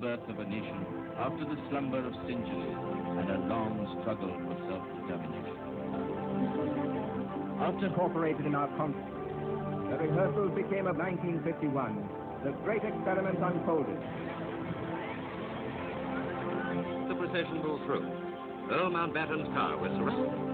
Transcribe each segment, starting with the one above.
rebirth of a nation after the slumber of centuries and a long struggle for self-determination. After incorporated in our concert, the rehearsals became of 1951. The great experiment unfolded. The procession moved through. Earl Mountbatten's car was surrounded.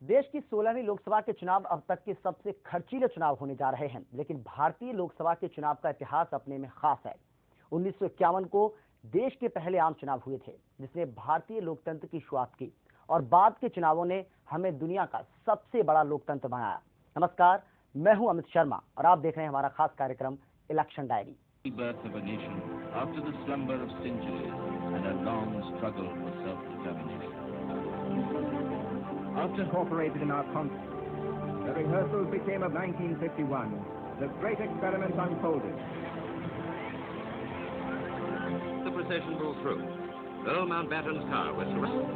देश की 16वीं लोकसभा के चुनाव अब तक के सबसे खर्चीले चुनाव होने जा रहे हैं, लेकिन भारतीय लोकसभा के चुनाव का इतिहास अपने में खास है। 1951 को देश के पहले आम चुनाव हुए थे, जिसने भारतीय लोकतंत्र की शुरुआत की और बाद के चुनावों ने हमें दुनिया का सबसे बड़ा लोकतंत्र बनाया। नमस्कार, मैं हूं अमित शर्मा और आप देख रहे हैं हमारा खास कार्यक्रम election diary. Rebirth of a nation after the slumber of centuries and a long struggle for self-determination. After incorporated in our concert, the rehearsals became of 1951. The great experiment unfolded. The procession moved through. Earl Mountbatten's car was surrounded.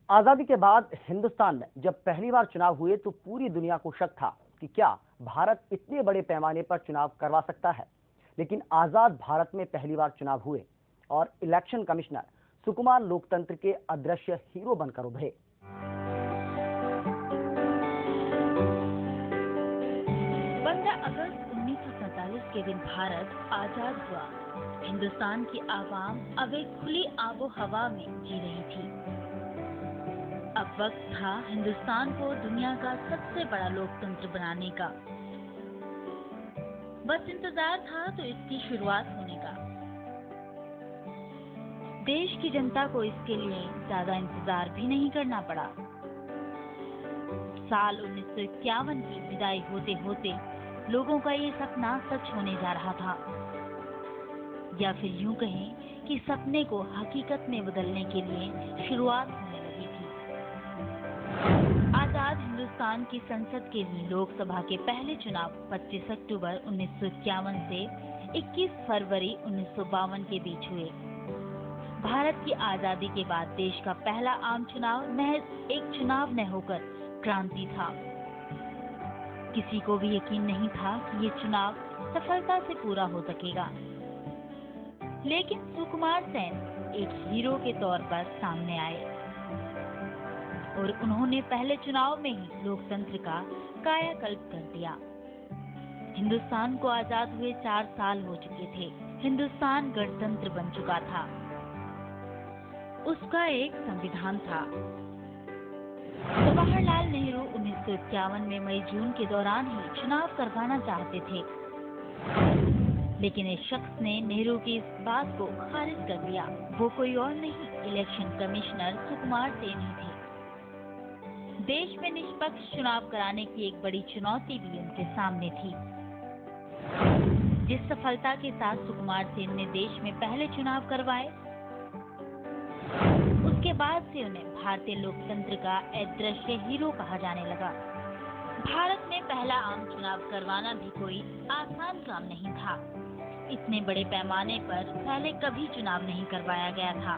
आजादी के बाद हिंदुस्तान में जब पहली बार चुनाव हुए तो पूरी दुनिया को शक था कि क्या भारत इतने बड़े पैमाने पर चुनाव करवा सकता है। लेकिन आजाद भारत में पहली बार चुनाव हुए और इलेक्शन कमिश्नर सुकुमार लोकतंत्र के अदृश्य हीरो बनकर उभरे। 15 अगस्त 1947 के दिन भारत आजाद हुआ। हिंदुस्तान की आवाम अब एक खुली आबो हवा में जी रही थी। अब वक्त था हिंदुस्तान को दुनिया का सबसे बड़ा लोकतंत्र बनाने का। बस इंतजार था तो इसकी शुरुआत होने का। देश की जनता को इसके लिए ज्यादा इंतजार भी नहीं करना पड़ा। साल 1951 की विदाई होते होते लोगों का ये सपना सच होने जा रहा था, या फिर यूं कहें कि सपने को हकीकत में बदलने के लिए शुरुआत होने लगी थी। आजाद हिंदुस्तान की संसद के लिए लोकसभा के पहले चुनाव 25 अक्टूबर 1951 से 21 फरवरी 1952 के बीच हुए। भारत की आजादी के बाद देश का पहला आम चुनाव महज एक चुनाव न होकर क्रांति था। किसी को भी यकीन नहीं था कि ये चुनाव सफलता से पूरा हो सकेगा, लेकिन सुकुमार सेन एक हीरो के तौर पर सामने आए और उन्होंने पहले चुनाव में ही लोकतंत्र का कायाकल्प कर दिया। हिंदुस्तान को आजाद हुए 4 साल हो चुके थे। हिंदुस्तान गणतंत्र बन चुका था। उसका एक संविधान था। जवाहरलाल नेहरू 1951 में मई जून के दौरान ही चुनाव करवाना चाहते थे, लेकिन एक शख्स ने नेहरू की इस बात को खारिज कर दिया। वो कोई और नहीं, इलेक्शन कमिश्नर सुकुमार सेन ही थे। देश में निष्पक्ष चुनाव कराने की एक बड़ी चुनौती भी उनके सामने थी। जिस सफलता के साथ सुकुमार सेन ने देश में पहले चुनाव करवाए, उसके बाद से उन्हें भारतीय लोकतंत्र का अदृश्य हीरो कहा जाने लगा। भारत में पहला आम चुनाव करवाना भी कोई आसान काम नहीं था। इतने बड़े पैमाने पर पहले कभी चुनाव नहीं करवाया गया था।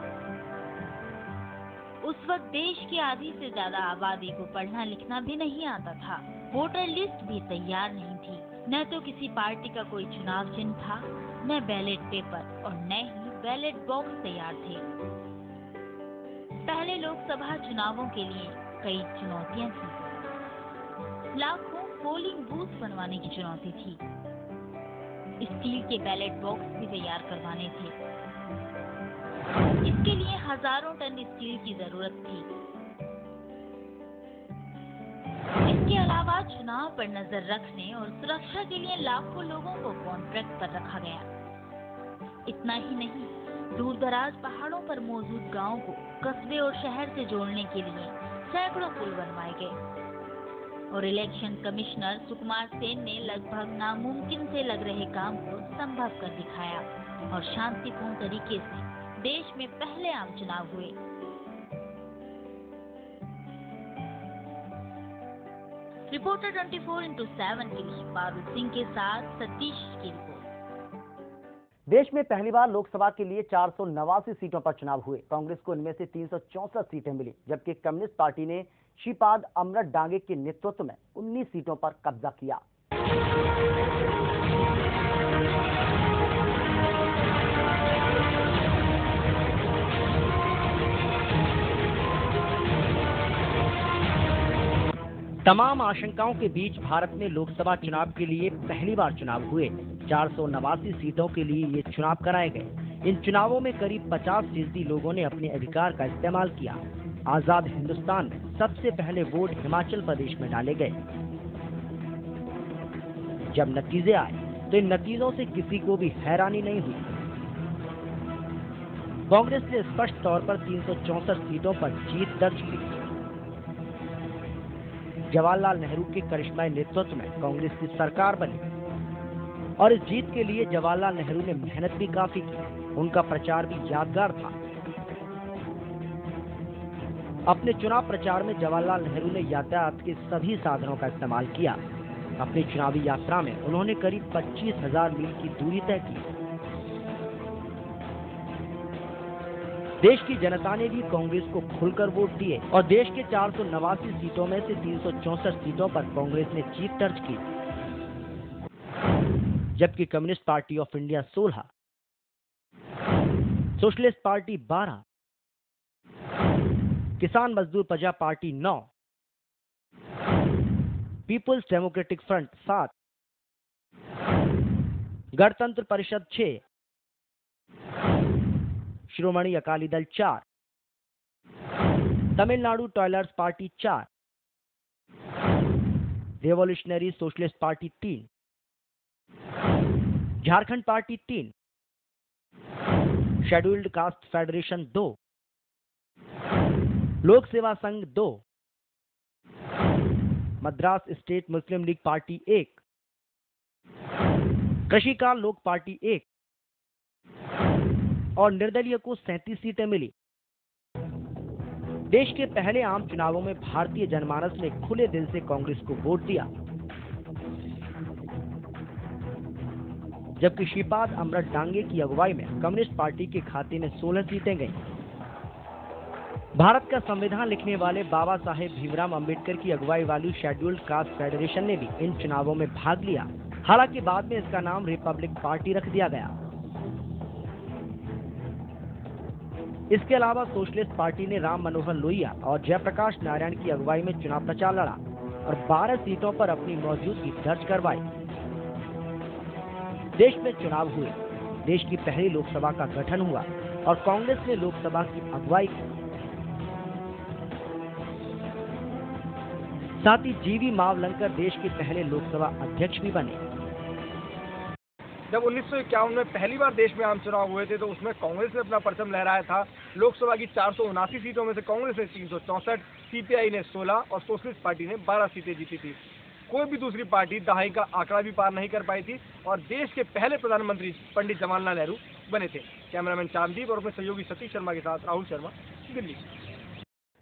उस वक्त देश की आधी से ज्यादा आबादी को पढ़ना लिखना भी नहीं आता था। वोटर लिस्ट भी तैयार नहीं थी। न तो किसी पार्टी का कोई चुनाव चिन्ह था, न बैलेट पेपर और न ही बैलेट बॉक्स तैयार थे। पहले लोकसभा चुनावों के लिए कई चुनौतियां थी। लाखों पोलिंग बूथ बनवाने की चुनौती थी। स्टील के बैलेट बॉक्स भी तैयार करवाने थे। इसके लिए हजारों टन स्टील की जरूरत थी। इसके अलावा चुनाव पर नजर रखने और सुरक्षा के लिए लाखों लोगों को कॉन्ट्रैक्ट पर रखा गया। इतना ही नहीं, दूर दराज पहाड़ों पर मौजूद गांवों को कस्बे और शहर से जोड़ने के लिए सैकड़ों पुल बनवाए गए और इलेक्शन कमिश्नर सुकुमार सेन ने लगभग नामुमकिन से लग रहे काम को संभव कर दिखाया और शांतिपूर्ण तरीके से देश में पहले आम चुनाव हुए। रिपोर्टर 24x7 के लिए पारुल सिंह के साथ सतीश की रिपोर्ट। देश में पहली बार लोकसभा के लिए 489 सीटों पर चुनाव हुए। कांग्रेस को इनमें से 364 सीटें मिली, जबकि कम्युनिस्ट पार्टी ने श्रीपाद अमृत डांगे के नेतृत्व में 19 सीटों पर कब्जा किया। तमाम आशंकाओं के बीच भारत में लोकसभा चुनाव के लिए पहली बार चुनाव हुए। 489 सीटों के लिए ये चुनाव कराए गए। इन चुनावों में करीब 50% लोगों ने अपने अधिकार का इस्तेमाल किया। आजाद हिंदुस्तान में सबसे पहले वोट हिमाचल प्रदेश में डाले गए। जब नतीजे आए तो इन नतीजों से किसी को भी हैरानी नहीं हुई। कांग्रेस ने स्पष्ट तौर पर 364 सीटों पर जीत दर्ज की। जवाहरलाल नेहरू के करिश्माई नेतृत्व में कांग्रेस की सरकार बनी और इस जीत के लिए जवाहरलाल नेहरू ने मेहनत भी काफी की। उनका प्रचार भी यादगार था। अपने चुनाव प्रचार में जवाहरलाल नेहरू ने यातायात के सभी साधनों का इस्तेमाल किया। अपनी चुनावी यात्रा में उन्होंने करीब 25,000 मील की दूरी तय की। देश की जनता ने भी कांग्रेस को खुलकर वोट दिए और देश के 489 सीटों में से 364 सीटों पर कांग्रेस ने जीत दर्ज की, जबकि communist party of India 16, socialist party 12, किसान मजदूर प्रजा पार्टी 9, पीपुल्स डेमोक्रेटिक फ्रंट 7, गणतंत्र परिषद 6, श्रोमणी Akali Dal 4, Tamil Nadu toilers party 4, revolutionary socialist party 3, Jharkhand party 3, scheduled caste federation 2, Lok Seva Sangh 2, Madras state Muslim league party 1, Krishikal Lok party 1 और निर्दलीय को 37 सीटें मिली। देश के पहले आम चुनावों में भारतीय जनमानस ने खुले दिल से कांग्रेस को वोट दिया, जबकि श्रीपाद अमृत डांगे की अगुवाई में कम्युनिस्ट पार्टी के खाते में 16 सीटें गईं। भारत का संविधान लिखने वाले बाबा साहेब भीमराव अंबेडकर की अगुवाई वाली शेड्यूल्ड कास्ट फेडरेशन ने भी इन चुनावों में भाग लिया। हालांकि बाद में इसका नाम रिपब्लिक पार्टी रख दिया गया। इसके अलावा सोशलिस्ट पार्टी ने राम मनोहर लोहिया और जयप्रकाश नारायण की अगुवाई में चुनाव प्रचार लड़ा और 12 सीटों पर अपनी मौजूदगी दर्ज करवाई। देश में चुनाव हुए, देश की पहली लोकसभा का गठन हुआ और कांग्रेस ने लोकसभा की अगुवाई की। साथ ही जीवी मावलंकर देश के पहले लोकसभा अध्यक्ष भी बने। जब 1951 में पहली बार देश में आम चुनाव हुए थे तो उसमें कांग्रेस ने अपना परचम लहराया था। लोकसभा की 479 सीटों में से कांग्रेस ने 364, सीपीआई ने 16 और सोशलिस्ट पार्टी ने 12 सीटें जीती थी। कोई भी दूसरी पार्टी दहाई का आंकड़ा भी पार नहीं कर पाई थी और देश के पहले प्रधानमंत्री पंडित जवाहरलाल नेहरू बने थे। कैमरामैन चांदीप और अपने सहयोगी सतीश शर्मा के साथ राहुल शर्मा, दिल्ली।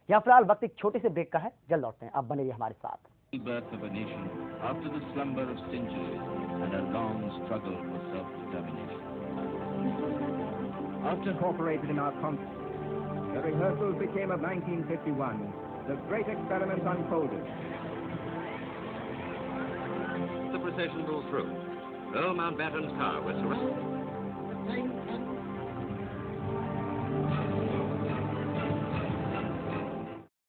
यहाँ फिलहाल वक्त एक छोटे से ब्रेक का है, जल्द लौटते हैं। आप बने रहिए हमारे साथ। Birth of a nation after the slumber of centuries and a long struggle for self-determination. After incorporated in our constitution, the rehearsals became of 1951. The great experiment unfolded. The procession moved through. Earl Mountbatten's car was surrounded.